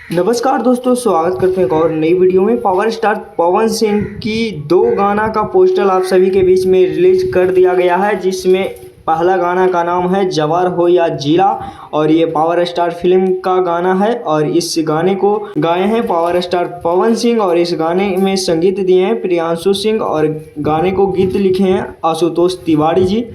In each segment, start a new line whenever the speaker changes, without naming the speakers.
नमस्कार दोस्तों, स्वागत करते हैं एक और नई वीडियो में। पावर स्टार पवन सिंह की दो गाना का पोस्टर आप सभी के बीच में रिलीज कर दिया गया है, जिसमें पहला गाना का नाम है जवार हो या जिला और ये पावर स्टार फिल्म का गाना है और इस गाने को गाए हैं पावर स्टार पवन सिंह और इस गाने में संगीत दिए हैं प्रियांशु सिंह और गाने को गीत लिखे हैं आशुतोष तिवारी जी।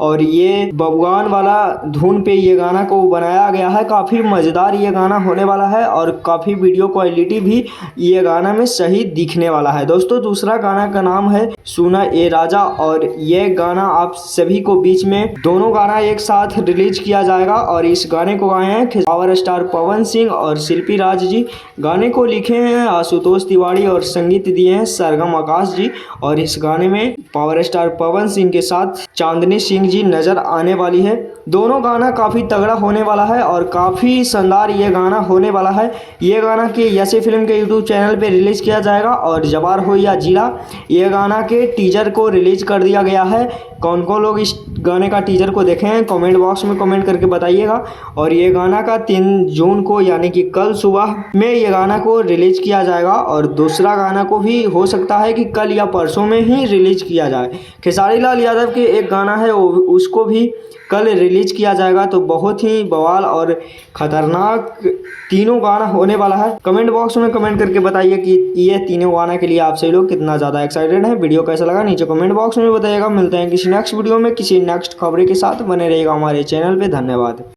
और ये बबुआन वाला धुन पे ये गाना को बनाया गया है। काफ़ी मज़ेदार ये गाना होने वाला है और काफ़ी वीडियो क्वालिटी भी ये गाना में सही दिखने वाला है। दोस्तों, दूसरा गाना का नाम है सुना ए राजा और ये गाना आप सभी को बीच में दोनों गाना एक साथ रिलीज किया जाएगा और इस गाने को गाए हैं पावर स्टार पवन सिंह और शिल्पी राज जी। गाने को लिखे हैं आशुतोष तिवारी और संगीत दिए हैं सरगम आकाश जी। और इस गाने में पावर स्टार पवन सिंह के साथ चांदनी सिंह जी नजर आने वाली है। दोनों गाना काफ़ी तगड़ा होने वाला है और काफ़ी शानदार ये गाना होने वाला है। ये गाना के यसे फिल्म के यूट्यूब चैनल पे रिलीज किया जाएगा और जवार हो या जिला ये गाना के टीजर को रिलीज कर दिया गया है। कौन कौन लोग इस गाने का टीजर को देखे हैं कमेंट बॉक्स में कमेंट करके बताइएगा। और ये गाना का 3 जून को यानी कि कल सुबह में ये गाना को रिलीज किया जाएगा और दूसरा गाना को भी हो सकता है कि कल या परसों में ही रिलीज किया जाए। खेसारी लाल यादव के एक गाना है उसको भी कल रिलीज किया जाएगा। तो बहुत ही बवाल और खतरनाक तीनों गाना होने वाला है। कमेंट बॉक्स में कमेंट करके बताइए कि ये तीनों गाना के लिए आप सभी लोग कितना ज़्यादा एक्साइटेड हैं। वीडियो कैसा लगा नीचे कमेंट बॉक्स में बताइएगा। मिलते हैं किसी नेक्स्ट वीडियो में किसी नेक्स्ट खबरें के साथ। बने रहिएगा हमारे चैनल पे। धन्यवाद।